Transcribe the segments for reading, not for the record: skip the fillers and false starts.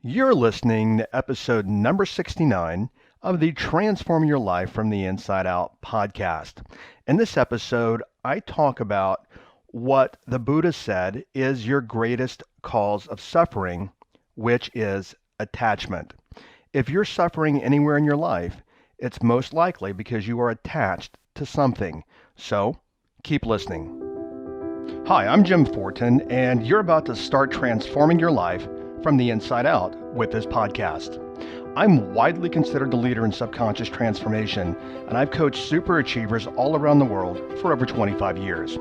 You're listening to episode number 69 of the Transform Your Life from the Inside Out podcast. In this episode, I talk about what the Buddha said is your greatest cause of suffering, which is attachment. If you're suffering anywhere in your life, it's most likely because you are attached to something. So, keep listening. Hi, I'm Jim Fortin, and you're about to start transforming your life from the inside out with this podcast. I'm widely considered the leader in subconscious transformation, and I've coached super achievers all around the world for over 25 years.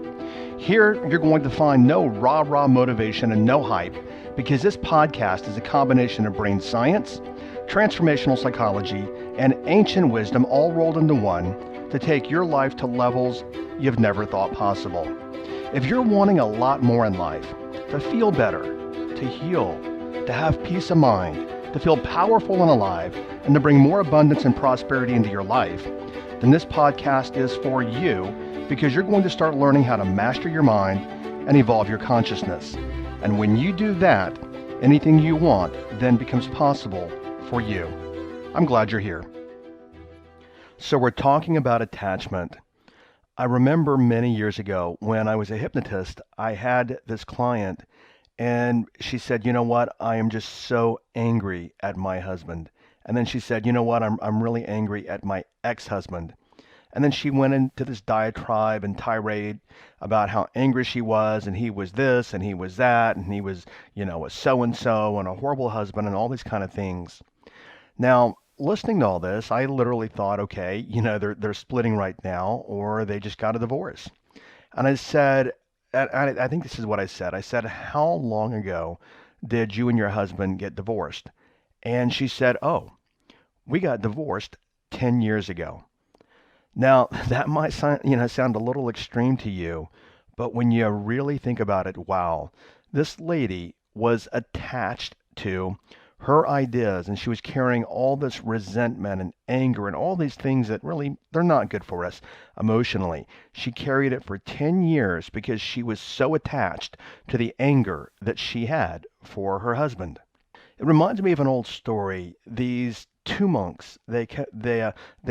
Here, you're going to find no rah-rah motivation and no hype, because this podcast is a combination of brain science, transformational psychology, and ancient wisdom all rolled into one to take your life to levels you've never thought possible. If you're wanting a lot more in life, to feel better, to heal, to have peace of mind, to feel powerful and alive, and to bring more abundance and prosperity into your life, then this podcast is for you, because you're going to start learning how to master your mind and evolve your consciousness. And when you do that, anything you want then becomes possible for you. I'm glad you're here. So we're talking about attachment. I remember many years ago when I was a hypnotist, I had this client and she said, you know what, I am just so angry at my husband. And then she said, you know what, I'm really angry at my ex-husband. And then she went into this diatribe and tirade about how angry she was, and he was this and he was that, and he was, a so-and-so and a horrible husband and all these kind of things. Now, listening to all this, I literally thought, okay, they're splitting right now, or they just got a divorce. And I said, and I think this is what I said. I said, how long ago did you and your husband get divorced? And she said, oh, we got divorced 10 years ago. Now, that might sound a little extreme to you, but when you really think about it, wow, this lady was attached to her ideas, and she was carrying all this resentment and anger and all these things that really, they're not good for us emotionally. She carried it for 10 years because she was so attached to the anger that she had for her husband. It reminds me of an old story. These two monks, they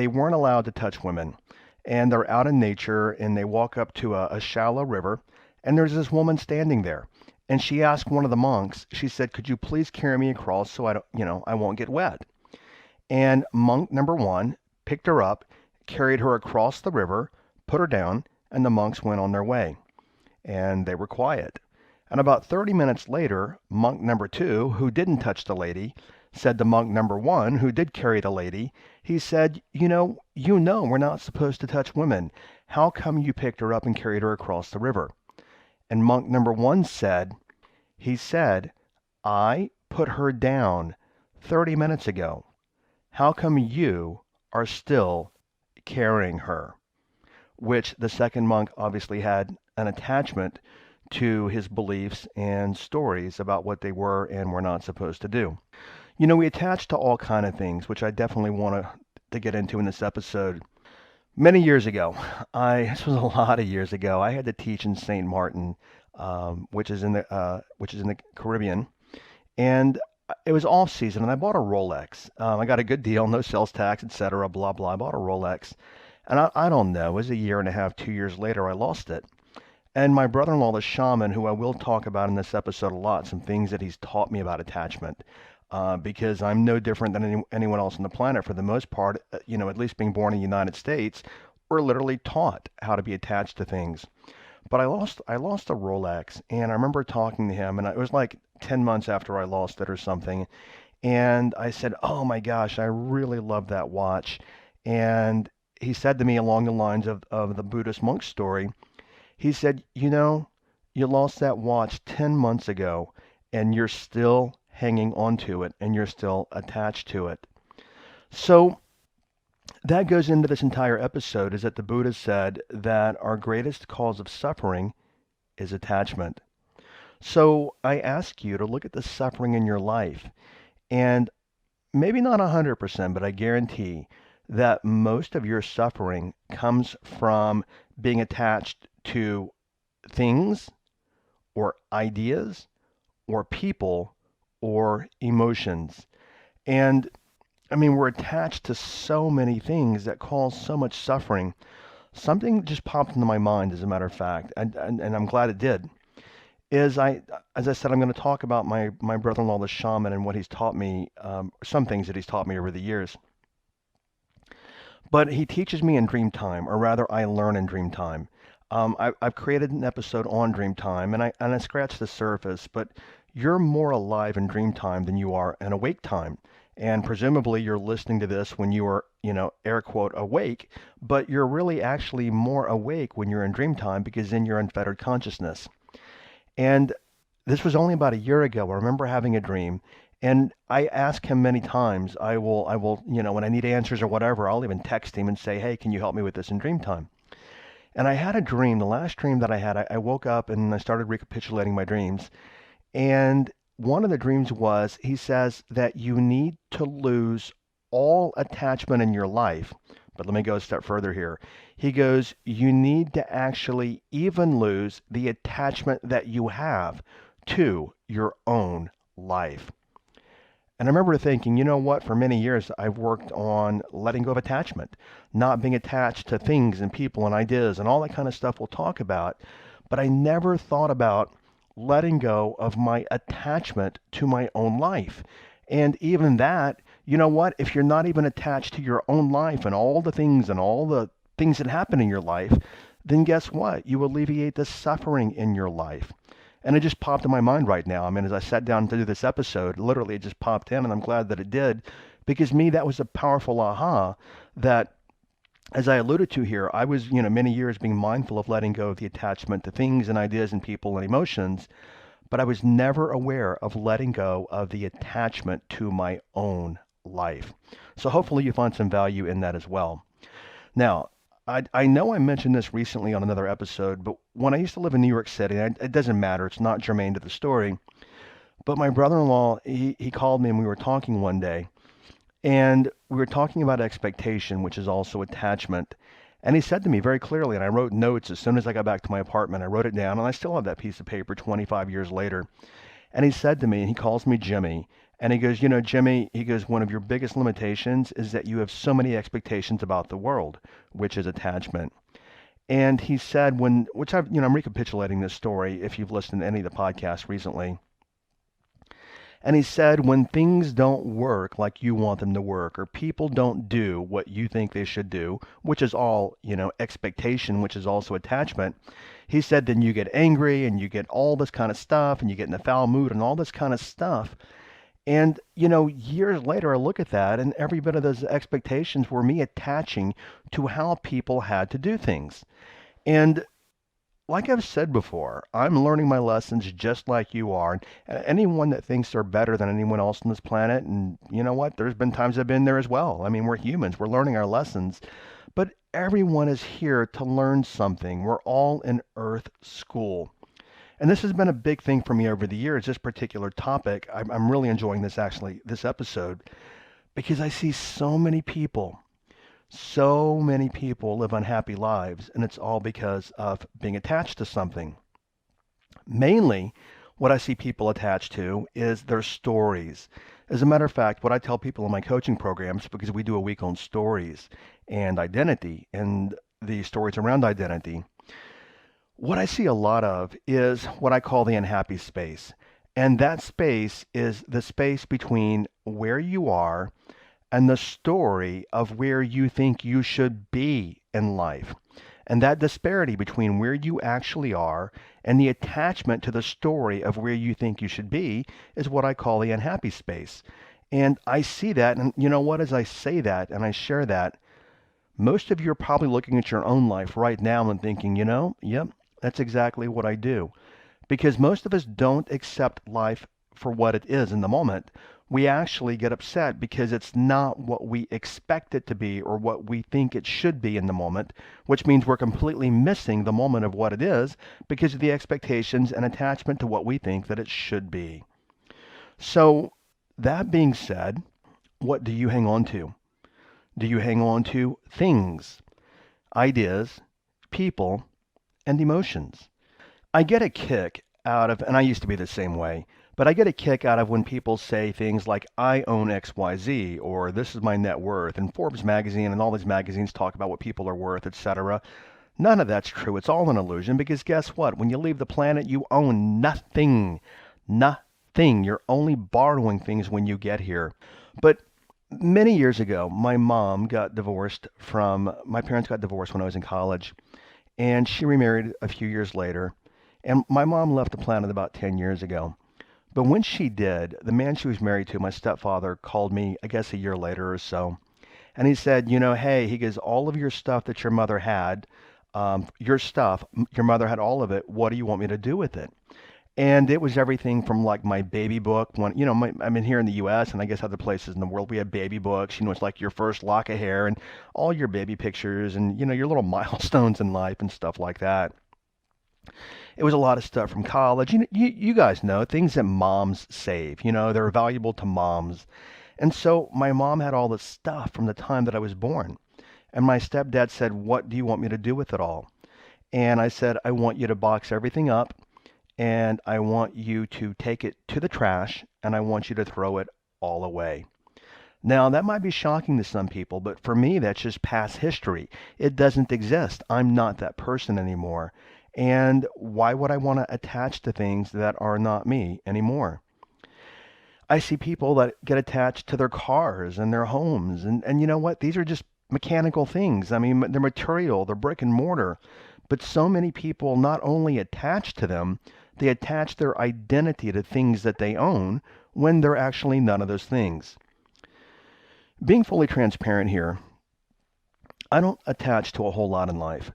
weren't allowed to touch women, and they're out in nature, and they walk up to a shallow river, and there's this woman standing there. And she asked one of the monks, she said, could you please carry me across so I won't get wet? And monk number one picked her up, carried her across the river, put her down, and the monks went on their way. And they were quiet. And about 30 minutes later, monk number two, who didn't touch the lady, said to monk number one, who did carry the lady, he said, we're not supposed to touch women. How come you picked her up and carried her across the river? And monk number one said, I put her down 30 minutes ago. How come you are still carrying her? Which the second monk obviously had an attachment to his beliefs and stories about what they were and were not supposed to do. We attach to all kind of things, which I definitely want to get into in this episode. Many years ago, this was a lot of years ago, I had to teach in St. Martin, which is in the Caribbean, and it was off season, and I bought a Rolex. I got a good deal, no sales tax, etc. Blah blah. I bought a Rolex, and I don't know. It was a year and a half, 2 years later, I lost it. And my brother-in-law, the shaman, who I will talk about in this episode a lot, some things that he's taught me about attachment. Because I'm no different than anyone else on the planet for the most part, at least being born in the United States, we're literally taught how to be attached to things. But I lost a Rolex, and I remember talking to him, and it was like 10 months after I lost it or something. And I said, oh my gosh, I really love that watch. And he said to me along the lines of the Buddhist monk story, he said, you lost that watch 10 months ago, and you're still hanging on to it, and you're still attached to it. So that goes into this entire episode, is that the Buddha said that our greatest cause of suffering is attachment. So I ask you to look at the suffering in your life, and maybe not 100%, but I guarantee that most of your suffering comes from being attached to things or ideas or people or emotions. And I mean, we're attached to so many things that cause so much suffering. Something just popped into my mind, as a matter of fact, and I'm glad it did. Is as I said, I'm going to talk about my brother-in-law, the shaman, and what he's taught me, some things that he's taught me over the years. But he teaches me in dream time, or rather, I learn in dream time. I've created an episode on dream time, and I scratched the surface. But you're more alive in dream time than you are in awake time, and presumably you're listening to this when you are, air quote awake. But you're really actually more awake when you're in dream time because then you're unfettered consciousness. And this was only about a year ago. I remember having a dream, and I ask him many times. I will, when I need answers or whatever, I'll even text him and say, "Hey, can you help me with this in dream time?" And I had a dream. The last dream that I had, I woke up and I started recapitulating my dreams. And one of the dreams was, he says that you need to lose all attachment in your life. But let me go a step further here. He goes, you need to actually even lose the attachment that you have to your own life. And I remember thinking, you know what, for many years I've worked on letting go of attachment, not being attached to things and people and ideas and all that kind of stuff we'll talk about. But I never thought about letting go of my attachment to my own life. And even that, you know what, if you're not even attached to your own life and all the things that happen in your life, then guess what? You alleviate the suffering in your life. And it just popped in my mind right now. I mean, as I sat down to do this episode, literally it just popped in, and I'm glad that it did, because me, that was a powerful aha that, as I alluded to here, I was, many years being mindful of letting go of the attachment to things and ideas and people and emotions, but I was never aware of letting go of the attachment to my own life. So hopefully you find some value in that as well. Now, I know I mentioned this recently on another episode, but when I used to live in New York City, it doesn't matter, it's not germane to the story, but my brother-in-law, he called me and we were talking one day, and we were talking about expectation, which is also attachment. And he said to me very clearly, and I wrote notes as soon as I got back to my apartment. I wrote it down, and I still have that piece of paper 25 years later. And he said to me, and he calls me Jimmy, and he goes, Jimmy, he goes, one of your biggest limitations is that you have so many expectations about the world, which is attachment. And he said, which I'm recapitulating this story if you've listened to any of the podcasts recently. And he said, when things don't work like you want them to work, or people don't do what you think they should do, which is all, expectation, which is also attachment, he said, then you get angry and you get all this kind of stuff and you get in a foul mood and all this kind of stuff. And, years later, I look at that, and every bit of those expectations were me attaching to how people had to do things. And like I've said before, I'm learning my lessons just like you are. And anyone that thinks they're better than anyone else on this planet, and you know what? There's been times I've been there as well. I mean, we're humans. We're learning our lessons. But everyone is here to learn something. We're all in Earth School. And this has been a big thing for me over the years, this particular topic. I'm really enjoying this, actually, this episode, because I see so many people live unhappy lives, and it's all because of being attached to something. Mainly, what I see people attached to is their stories. As a matter of fact, what I tell people in my coaching programs, because we do a week on stories and identity and the stories around identity, what I see a lot of is what I call the unhappy space. And that space is the space between where you are and the story of where you think you should be in life. And that disparity between where you actually are and the attachment to the story of where you think you should be is what I call the unhappy space. And I see that, and you know what, as I say that and I share that, most of you are probably looking at your own life right now and thinking, yep, that's exactly what I do. Because most of us don't accept life for what it is in the moment. We actually get upset because it's not what we expect it to be or what we think it should be in the moment, which means we're completely missing the moment of what it is because of the expectations and attachment to what we think that it should be. So, that being said, what do you hang on to? Do you hang on to things, ideas, people, and emotions? I get a kick out of, and I used to be the same way, But I get a kick out of when people say things like, I own XYZ, or this is my net worth, and Forbes magazine and all these magazines talk about what people are worth, etc. None of that's true. It's all an illusion because guess what? When you leave the planet, you own nothing. Nothing. You're only borrowing things when you get here. But many years ago, my parents got divorced when I was in college, and she remarried a few years later. And my mom left the planet about 10 years ago. But when she did, the man she was married to, my stepfather, called me, I guess a year later or so. And he said, hey, he goes, all of your stuff that your mother had, your mother had all of it. What do you want me to do with it? And it was everything from like my baby book. I'm in here in the U.S. and I guess other places in the world, we have baby books. It's like your first lock of hair and all your baby pictures and, your little milestones in life and stuff like that. It was a lot of stuff from college. You guys know things that moms save. They're valuable to moms. And so my mom had all this stuff from the time that I was born. And my stepdad said, what do you want me to do with it all? And I said, I want you to box everything up and I want you to take it to the trash and I want you to throw it all away. Now, that might be shocking to some people, but for me, that's just past history. It doesn't exist. I'm not that person anymore. And why would I want to attach to things that are not me anymore? I see people that get attached to their cars and their homes. And you know what? These are just mechanical things. I mean, they're material, they're brick and mortar. But so many people not only attach to them, they attach their identity to things that they own when they're actually none of those things. Being fully transparent here, I don't attach to a whole lot in life.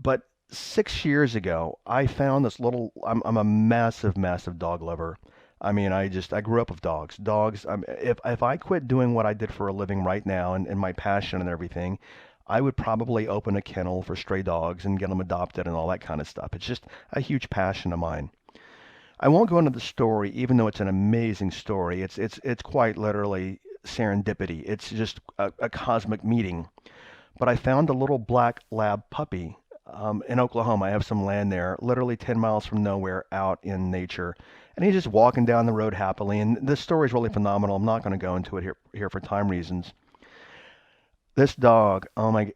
But 6 years ago, I found this I'm a massive, massive dog lover. I mean, I grew up with dogs. Dogs, if I quit doing what I did for a living right now and my passion and everything, I would probably open a kennel for stray dogs and get them adopted and all that kind of stuff. It's just a huge passion of mine. I won't go into the story, even though it's an amazing story. It's quite literally serendipity. It's just a cosmic meeting. But I found a little black lab puppy in Oklahoma. I have some land there, literally 10 miles from nowhere out in nature. And he's just walking down the road happily. And this story is really phenomenal. I'm not going to go into it here for time reasons. This dog,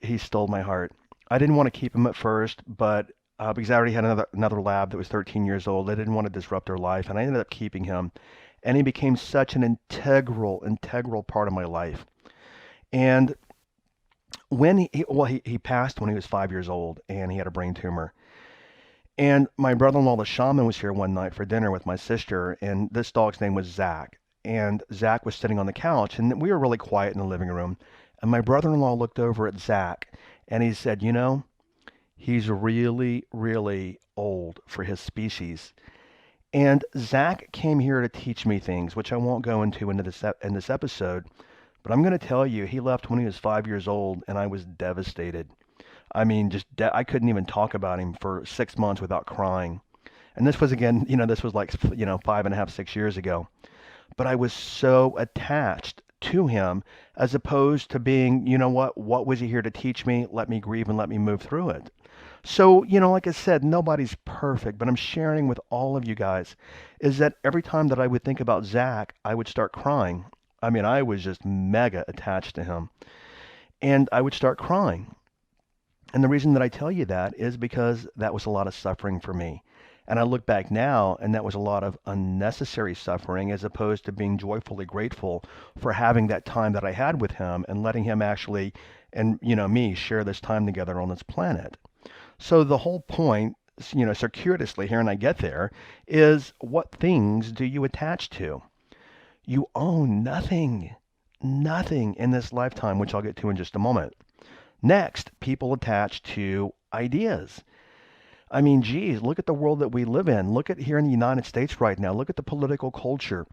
he stole my heart. I didn't want to keep him at first, but because I already had another lab that was 13 years old, I didn't want to disrupt her life, and I ended up keeping him. And he became such an integral part of my life. And when he passed when he was 5 years old, and he had a brain tumor. And my brother-in-law, the shaman, was here one night for dinner with my sister, and this dog's name was Zach. And Zach was sitting on the couch, and we were really quiet in the living room. And my brother-in-law looked over at Zach, and he said, he's really, really old for his species. And Zach came here to teach me things, which I won't go into in this episode. But I'm going to tell you, he left when he was 5 years old, and I was devastated. I mean, I couldn't even talk about him for 6 months without crying. And this was again, this was like, 5.5, 6 years ago. But I was so attached to him as opposed to being, what was he here to teach me? Let me grieve and let me move through it. So, like I said, nobody's perfect, but I'm sharing with all of you guys is that every time that I would think about Zach, I would start crying. I mean, I was just mega attached to him. And I would start crying. And the reason that I tell you that is because that was a lot of suffering for me. And I look back now, and that was a lot of unnecessary suffering as opposed to being joyfully grateful for having that time that I had with him and letting him actually, and me, share this time together on this planet. So the whole point, circuitously here, and I get there, is what things do you attach to? You own nothing in this lifetime, which I'll get to in just a moment. Next, people attach to ideas. I mean, geez, look at the world that we live in. Look at here in the United States right now. Look at the political culture.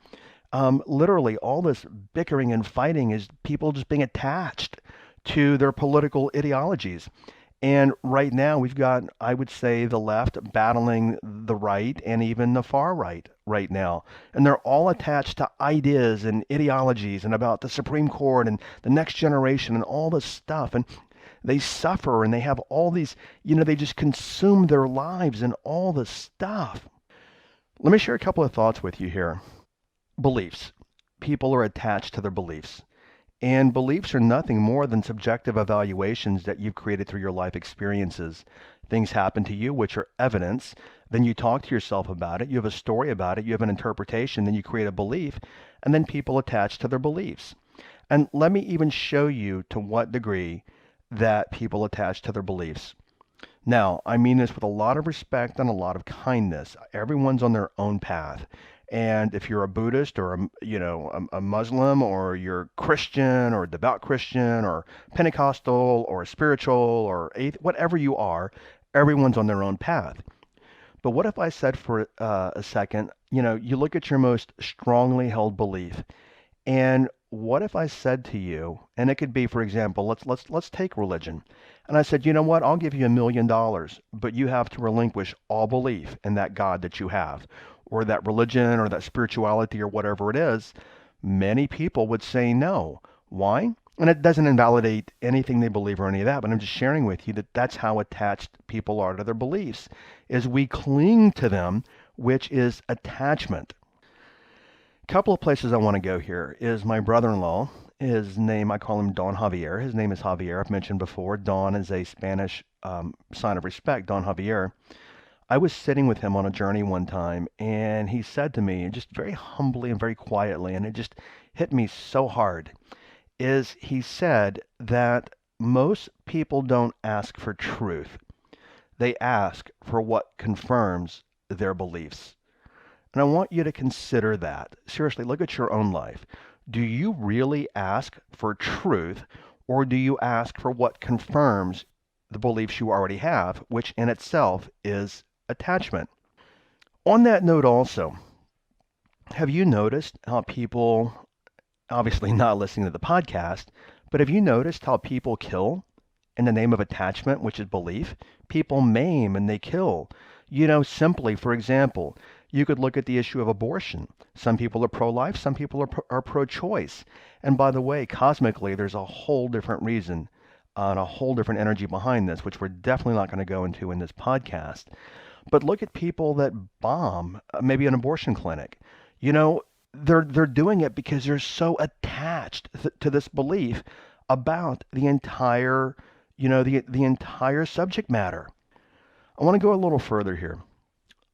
Literally, all this bickering and fighting is people just being attached to their political ideologies. And right now, we've got, I would say, the left battling the right and even the far right now. And they're all attached to ideas and ideologies and about the Supreme Court and the next generation and all this stuff. And they suffer and they have all these, they just consume their lives and all this stuff. Let me share a couple of thoughts with you here. Beliefs. People are attached to their beliefs. And beliefs are nothing more than subjective evaluations that you've created through your life experiences. Things happen to you, which are evidence. Then you talk to yourself about it. You have a story about it. You have an interpretation. Then you create a belief. And then people attach to their beliefs. And let me even show you to what degree that people attach to their beliefs. Now, I mean this with a lot of respect and a lot of kindness. Everyone's on their own path. And if you're a Buddhist or a Muslim or you're Christian or a devout Christian or Pentecostal or spiritual or whatever you are, everyone's on their own path. But what if I said for a second, you look at your most strongly held belief, and what if I said to you, and it could be, for example, let's take religion, and I said, you know what, I'll give you $1 million, but you have to relinquish all belief in that God that you have, or that religion, or that spirituality, or whatever it is. Many people would say no. Why? And it doesn't invalidate anything they believe or any of that, but I'm just sharing with you that that's how attached people are to their beliefs, is we cling to them, which is attachment. Couple of places I want to go here is my brother-in-law. His name, I call him Don Javier. His name is Javier. I've mentioned before. Don is a Spanish sign of respect, Don Javier. I was sitting with him on a journey one time, and he said to me, just very humbly and very quietly, and it just hit me so hard, is he said that most people don't ask for truth. They ask for what confirms their beliefs. And I want you to consider that. Seriously, look at your own life. Do you really ask for truth, or do you ask for what confirms the beliefs you already have, which in itself is attachment? On that note also, have you noticed how people, obviously not listening to the podcast, but have you noticed how people kill in the name of attachment, which is belief? People maim and they kill. Simply, for example, you could look at the issue of abortion. Some people are pro-life, some people are pro-choice. And by the way, cosmically, there's a whole different reason and a whole different energy behind this, which we're definitely not going to go into in this podcast. But look at people that bomb maybe an abortion clinic. They're doing it because they're so attached to this belief about the entire, the entire subject matter. I want to go a little further here.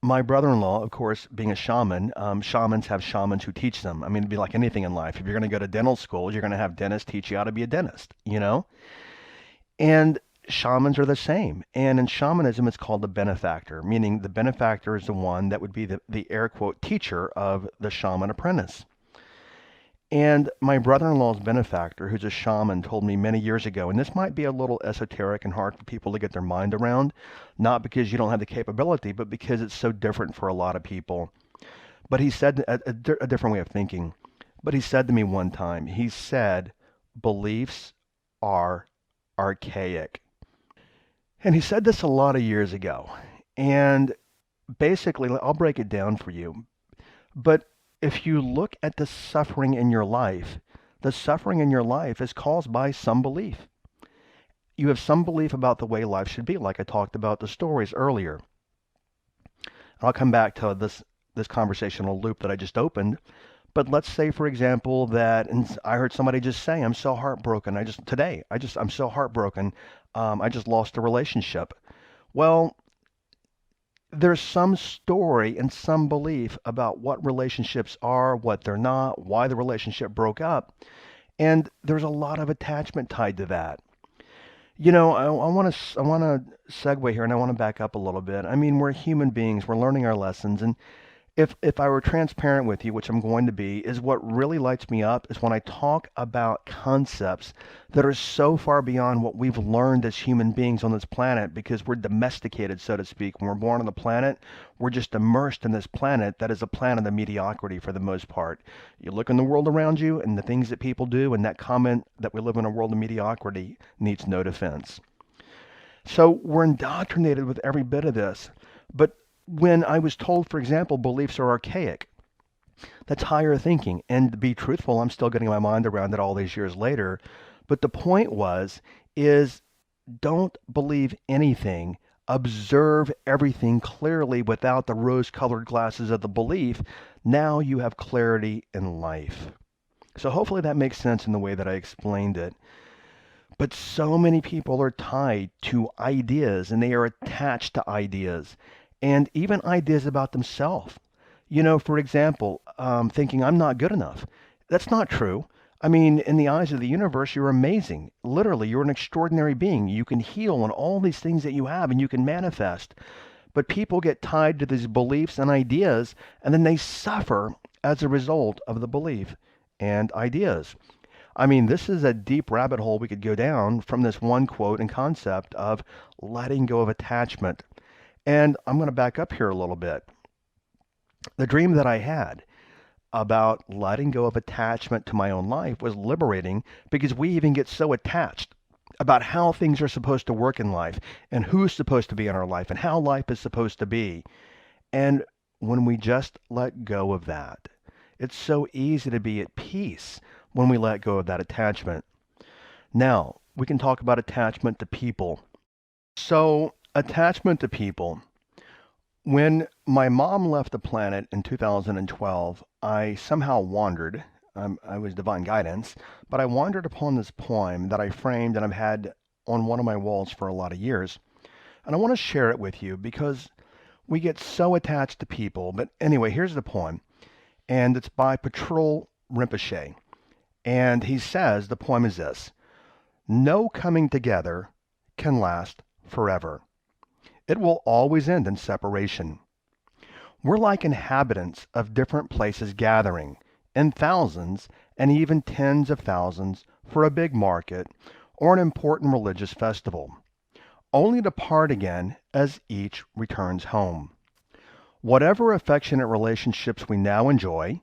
My brother-in-law, of course, being a shaman, shamans have shamans who teach them. I mean, it'd be like anything in life. If you're going to go to dental school, you're going to have dentists teach you how to be a dentist. And shamans are the same. And in shamanism, it's called the benefactor, meaning the benefactor is the one that would be the air quote teacher of the shaman apprentice. And my brother-in-law's benefactor, who's a shaman, told me many years ago, and this might be a little esoteric and hard for people to get their mind around, not because you don't have the capability, but because it's so different for a lot of people. But he said a different way of thinking. But he said to me one time, he said, beliefs are archaic. And he said this a lot of years ago. And basically, I'll break it down for you. But if you look at the suffering in your life, the suffering in your life is caused by some belief. You have some belief about the way life should be, like I talked about the stories earlier. I'll come back to this conversational loop that I just opened. But let's say, for example, that, and I heard somebody just say, I'm so heartbroken. I'm so heartbroken. I just lost a relationship. Well, there's some story and some belief about what relationships are, what they're not, why the relationship broke up. And there's a lot of attachment tied to that. I want to segue here, and I want to back up a little bit. I mean, we're human beings. We're learning our lessons. And if I were transparent with you, which I'm going to be, is what really lights me up is when I talk about concepts that are so far beyond what we've learned as human beings on this planet, because we're domesticated, so to speak. When we're born on the planet, we're just immersed in this planet that is a planet of mediocrity for the most part. You look in the world around you and the things that people do, and that comment that we live in a world of mediocrity needs no defense. So we're indoctrinated with every bit of this. But when I was told, for example, beliefs are archaic, that's higher thinking. And to be truthful, I'm still getting my mind around it all these years later. But the point is don't believe anything observe everything clearly without the rose-colored glasses of the belief, now you have clarity in life. So hopefully that makes sense in the way that I explained it. But so many people are tied to ideas and they are attached to ideas and even ideas about themselves. For example, thinking I'm not good enough. That's not true. I mean, in the eyes of the universe, you're amazing. Literally, you're an extraordinary being. You can heal on all these things that you have and you can manifest. But people get tied to these beliefs and ideas, and then they suffer as a result of the belief and ideas. I mean, this is a deep rabbit hole we could go down from this one quote and concept of letting go of attachment. And I'm going to back up here a little bit. The dream that I had about letting go of attachment to my own life was liberating because we even get so attached about how things are supposed to work in life and who's supposed to be in our life and how life is supposed to be. And when we just let go of that, it's so easy to be at peace when we let go of that attachment. Now, we can talk about attachment to people. So, attachment to people. When my mom left the planet in 2012, I somehow wandered. I was divine guidance, but I wandered upon this poem that I framed and I've had on one of my walls for a lot of years. And I want to share it with you because we get so attached to people. But anyway, here's the poem, and it's by Patrol Rinpoche. And he says the poem is this: no coming together can last forever. It will always end in separation. We're like inhabitants of different places gathering in thousands and even tens of thousands for a big market or an important religious festival, only to part again as each returns home. Whatever affectionate relationships we now enjoy,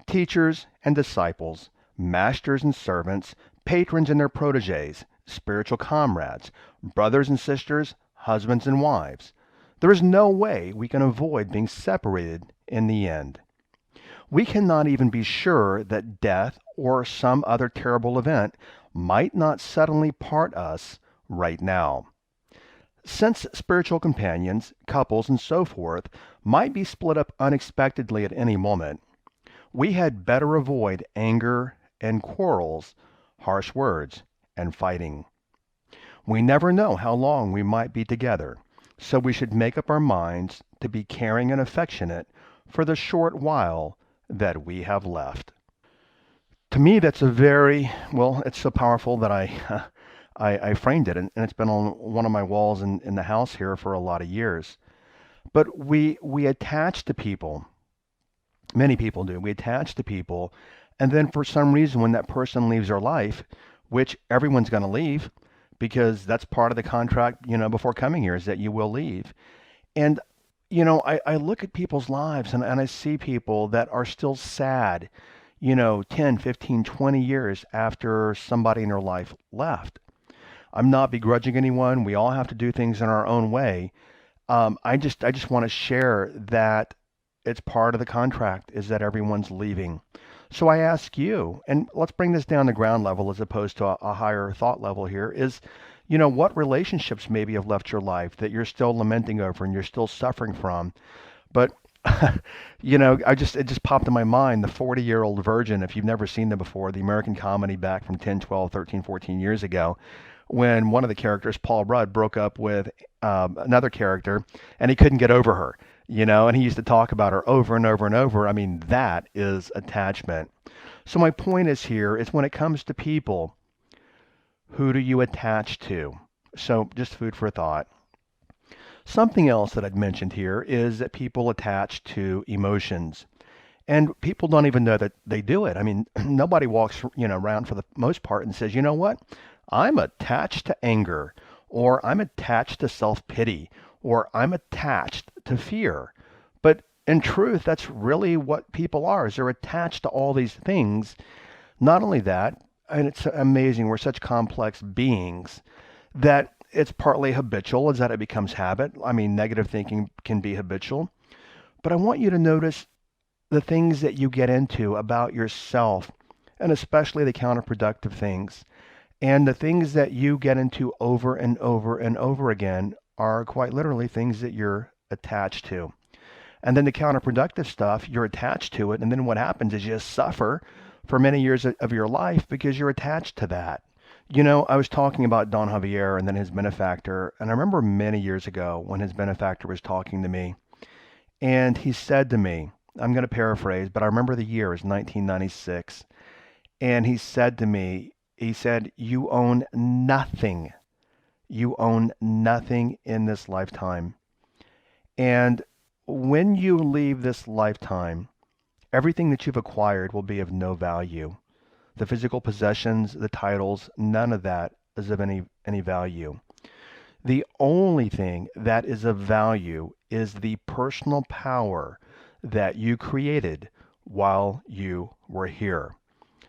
teachers and disciples, masters and servants, patrons and their protégés, spiritual comrades, brothers and sisters, husbands and wives, there is no way we can avoid being separated in the end. We cannot even be sure that death or some other terrible event might not suddenly part us right now. Since spiritual companions, couples, and so forth might be split up unexpectedly at any moment, we had better avoid anger and quarrels, harsh words, and fighting. We never know how long we might be together, so we should make up our minds to be caring and affectionate for the short while that we have left. To me, that's it's so powerful that I framed it, and it's been on one of my walls in the house here for a lot of years. But we attach to people. Many people do. We attach to people, and then for some reason, when that person leaves our life, which everyone's going to leave, because that's part of the contract, before coming here is that you will leave. And, I look at people's lives and I see people that are still sad, 10, 15, 20 years after somebody in their life left. I'm not begrudging anyone. We all have to do things in our own way. I just want to share that it's part of the contract is that everyone's leaving. So I ask you, and let's bring this down to ground level as opposed to a higher thought level here, is, what relationships maybe have left your life that you're still lamenting over and you're still suffering from? But, it just popped in my mind, the 40-year-old virgin, if you've never seen them before, the American comedy back from 10, 12, 13, 14 years ago, when one of the characters, Paul Rudd, broke up with another character and he couldn't get over her. And he used to talk about her over and over and over. I mean, that is attachment. So my point is here is when it comes to people, who do you attach to? So just food for thought. Something else that I'd mentioned here is that people attach to emotions. And people don't even know that they do it. I mean, nobody walks, around for the most part and says, you know what? I'm attached to anger, or I'm attached to self-pity, or I'm attached to fear. But in truth, that's really what people are, is they're attached to all these things. Not only that, and it's amazing, we're such complex beings that it's partly habitual, is that it becomes habit. I mean, negative thinking can be habitual. But I want you to notice the things that you get into about yourself, and especially the counterproductive things. And the things that you get into over and over and over again are quite literally things that you're attached to. And then the counterproductive stuff, you're attached to it. And then what happens is you suffer for many years of your life because you're attached to that. I was talking about Don Javier and then his benefactor. And I remember many years ago when his benefactor was talking to me. And he said to me, I'm going to paraphrase, but I remember the year is 1996. And he said to me, he said, you own nothing. You own nothing in this lifetime. And when you leave this lifetime, everything that you've acquired will be of no value. The physical possessions, the titles, none of that is of any value. The only thing that is of value is the personal power that you created while you were here.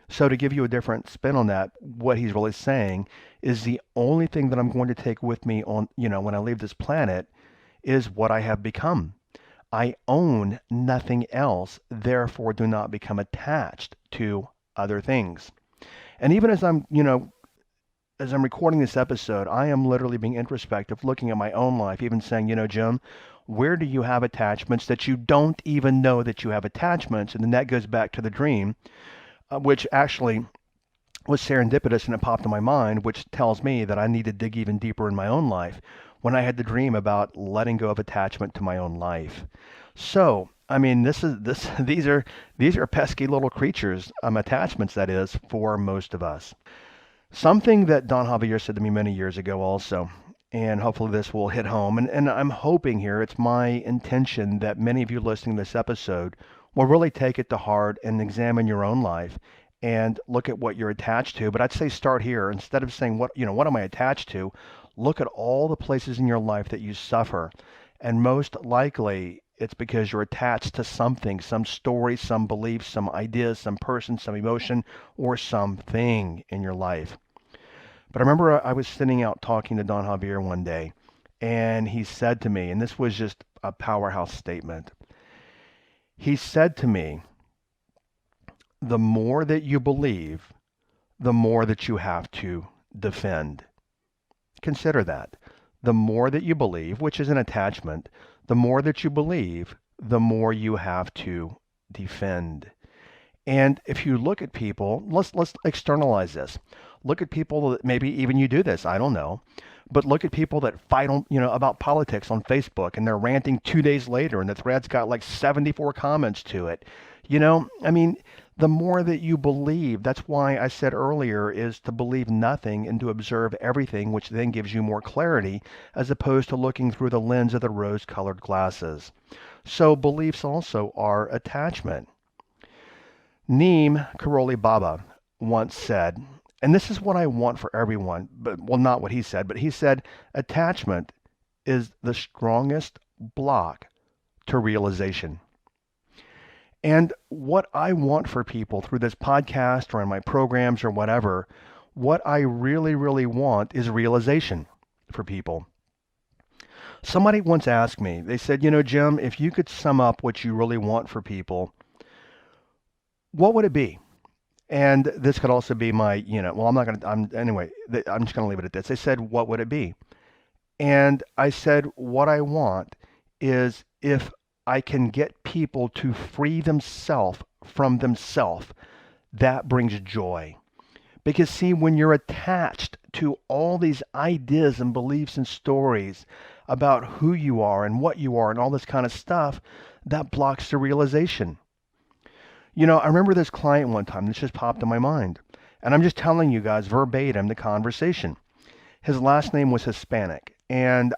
So to give you a different spin on that, what he's really saying is the only thing that I'm going to take with me on, when I leave this planet is what I have become. I own nothing else, therefore do not become attached to other things. And even as I'm recording this episode, I am literally being introspective, looking at my own life, even saying, Jim, where do you have attachments that you don't even know that you have attachments? And then that goes back to the dream, which actually was serendipitous and it popped in my mind, which tells me that I need to dig even deeper in my own life when I had the dream about letting go of attachment to my own life. So, I mean, these are pesky little creatures, attachments that is, for most of us. Something that Don Javier said to me many years ago also, and hopefully this will hit home, and I'm hoping here, it's my intention that many of you listening to this episode will really take it to heart and examine your own life and look at what you're attached to. But I'd say start here. Instead of saying, what am I attached to? Look at all the places in your life that you suffer. And most likely, it's because you're attached to something, some story, some belief, some ideas, some person, some emotion, or something in your life. But I remember I was sitting out talking to Don Javier one day, and he said to me, and this was just a powerhouse statement. He said to me, the more that you believe, the more that you have to defend. Consider that. The more that you believe, which is an attachment, the more that you believe, the more you have to defend. And if you look at people, let's externalize this. Look at people that maybe even you do this, I don't know. But look at people that fight on, about politics on Facebook and they're ranting 2 days later and the thread's got like 74 comments to it. The more that you believe, that's why I said earlier is to believe nothing and to observe everything, which then gives you more clarity as opposed to looking through the lens of the rose-colored glasses. So beliefs also are attachment. Neem Karoli Baba once said, and this is what I want for everyone, not what he said, but he said, attachment is the strongest block to realization. And what I want for people through this podcast or in my programs or whatever, what I really, really want is realization for people. Somebody once asked me, they said, Jim, if you could sum up what you really want for people, what would it be? And this could also be my, I'm just going to leave it at this. They said, what would it be? And I said, what I want is if I can get people to free themselves from themselves, that brings joy. Because see, when you're attached to all these ideas and beliefs and stories about who you are and what you are and all this kind of stuff, that blocks the realization. I remember this client one time, this just popped in my mind. And I'm just telling you guys verbatim the conversation. His last name was Hispanic. And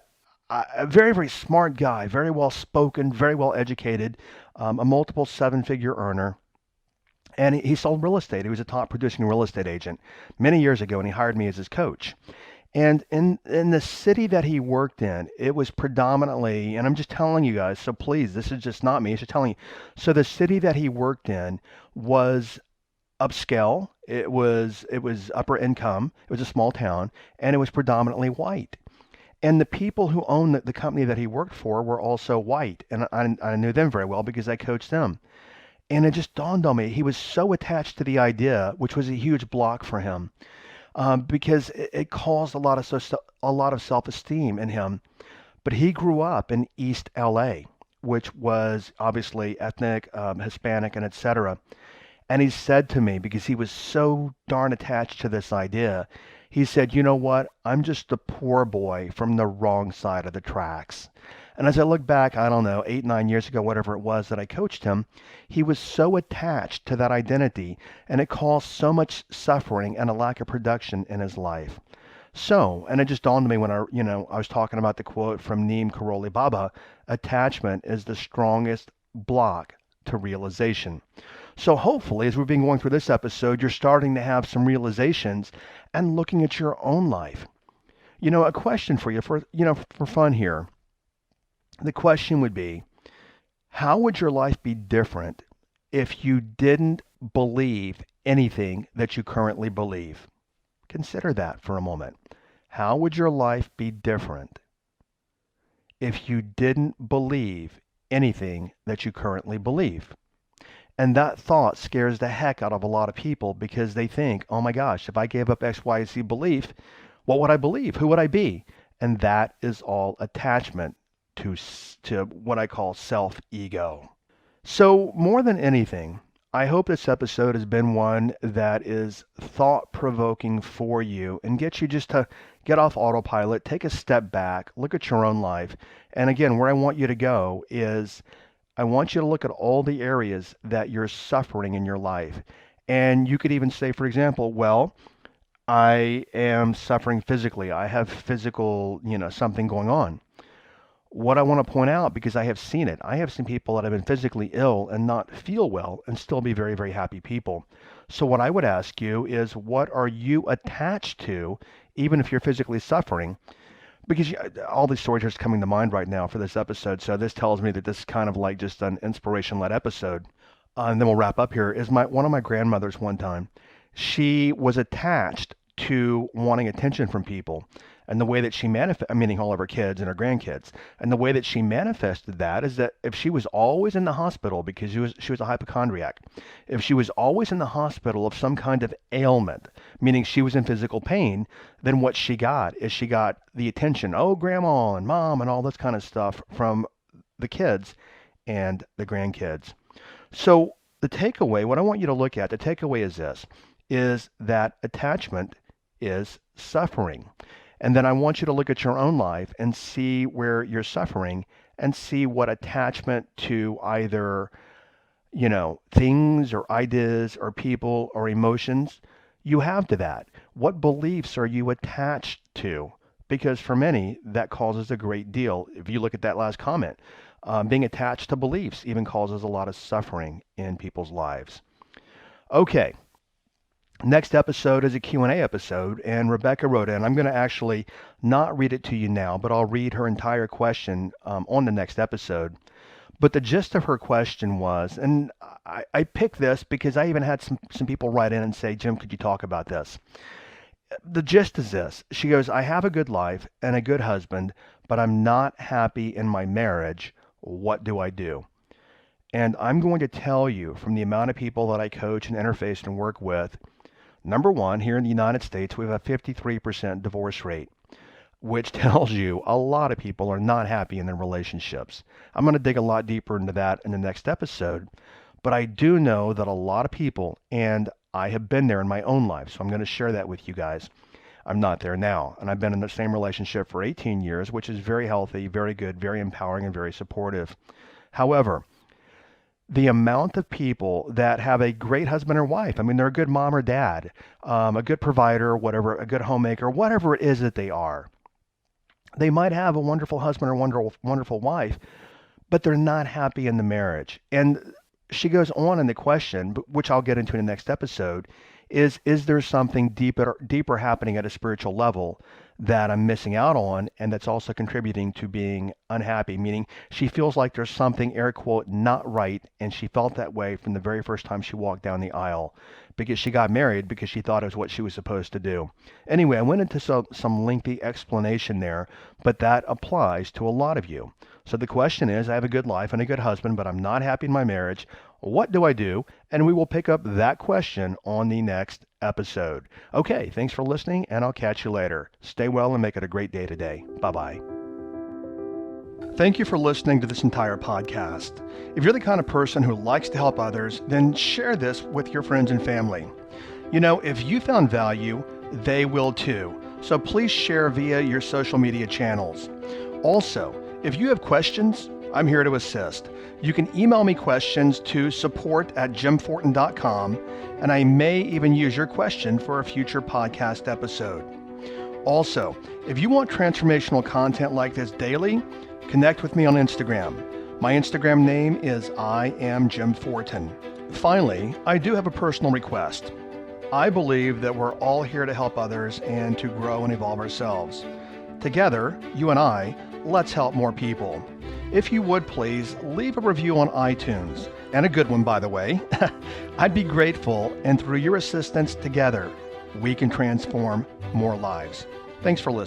a very, very smart guy, very well spoken, very well educated, a multiple seven-figure earner. And he sold real estate. He was a top producing real estate agent many years ago, and he hired me as his coach. And in the city that he worked in, it was predominantly, and I'm just telling you guys, so please, this is just not me, it's just telling you. So the city that he worked in was upscale. It was upper income. It was a small town, and it was predominantly white. And the people who owned the company that he worked for were also white. And I knew them very well because I coached them. And it just dawned on me, he was so attached to the idea, which was a huge block for him, because it caused a lot of self-esteem in him. but he grew up in East LA, which was obviously ethnic, Hispanic, and etc. And he said to me, because he was so darn attached to this idea, he said, you know what? I'm just a poor boy from the wrong side of the tracks. And as I look back, I don't know, 8, 9 years ago, whatever it was that I coached him, he was so attached to that identity, and it caused so much suffering and a lack of production in his life. So, and it just dawned on me when I was talking about the quote from Neem, Karoli, attachment is the strongest block to realization. So hopefully, as we've been going through this episode, you're starting to have some realizations and looking at your own life. A question for you for fun here. The question would be, how would your life be different if you didn't believe anything that you currently believe? Consider that for a moment. How would your life be different if you didn't believe anything that you currently believe? And that thought scares the heck out of a lot of people because they think, oh my gosh, if I gave up X, Y, Z belief, what would I believe? Who would I be? And that is all attachment to what I call self-ego. So more than anything, I hope this episode has been one that is thought-provoking for you and gets you just to get off autopilot, take a step back, look at your own life. And again, where I want you to go is I want you to look at all the areas that you're suffering in your life. And you could even say, for example, well, I am suffering physically. I have physical, something going on. What I want to point out, because I have seen it, I have seen people that have been physically ill and not feel well and still be very, very happy people. So what I would ask you is, what are you attached to, even if you're physically suffering? Because all these stories are just coming to mind right now for this episode. So this tells me that this is kind of like just an inspiration-led episode. And then we'll wrap up here. Is one of my grandmothers one time, she was attached to wanting attention from people. And the way that she meaning all of her kids and her grandkids, and the way that she manifested that is that if she was always in the hospital because she was a hypochondriac, if she was always in the hospital of some kind of ailment, meaning she was in physical pain, then what she got the attention, oh, grandma and mom and all this kind of stuff from the kids and the grandkids. So the takeaway, what I want you to look at, the takeaway is this, is that attachment is suffering. And then I want you to look at your own life and see where you're suffering and see what attachment to either, things or ideas or people or emotions you have to that. What beliefs are you attached to? Because for many, that causes a great deal. If you look at that last comment, being attached to beliefs even causes a lot of suffering in people's lives. Okay. Next episode is a Q&A episode, and Rebecca wrote in. I'm going to actually not read it to you now, but I'll read her entire question on the next episode. But the gist of her question was, and I picked this because I even had some people write in and say, Jim, could you talk about this? The gist is this. She goes, I have a good life and a good husband, but I'm not happy in my marriage. What do I do? And I'm going to tell you from the amount of people that I coach and interface and work with, number one, here in the United States, we have a 53% divorce rate, which tells you a lot of people are not happy in their relationships. I'm going to dig a lot deeper into that in the next episode, but I do know that a lot of people, and I have been there in my own life, so I'm going to share that with you guys. I'm not there now, and I've been in the same relationship for 18 years, which is very healthy, very good, very empowering, and very supportive. However, the amount of people that have a great husband or wife, I mean, they're a good mom or dad, a good provider, whatever, a good homemaker, whatever it is that they are. They might have a wonderful husband or wonderful wife, but they're not happy in the marriage. And she goes on in the question, which I'll get into in the next episode, is there something deeper happening at a spiritual level that I'm missing out on, and that's also contributing to being unhappy, meaning she feels like there's something, air quote, not right, and she felt that way from the very first time she walked down the aisle because she got married because she thought it was what she was supposed to do. Anyway, I went into some lengthy explanation there, but that applies to a lot of you. So the question is, I have a good life and a good husband, but I'm not happy in my marriage. What do I do? And we will pick up that question on the next episode. Okay, thanks for listening, and I'll catch you later. Stay well and make it a great day today. Bye-bye. Thank you for listening to this entire podcast. If you're the kind of person who likes to help others, then share this with your friends and family. You know, if you found value, they will too. So please share via your social media channels. Also, if you have questions, I'm here to assist. You can email me questions to support@jimfortin.com, and I may even use your question for a future podcast episode. Also, if you want transformational content like this daily, connect with me on Instagram. My Instagram name is I am Jim Fortin. Finally, I do have a personal request. I believe that we're all here to help others and to grow and evolve ourselves. Together, you and I, let's help more people. If you would please leave a review on iTunes, and a good one, by the way. I'd be grateful, and through your assistance together, we can transform more lives. Thanks for listening.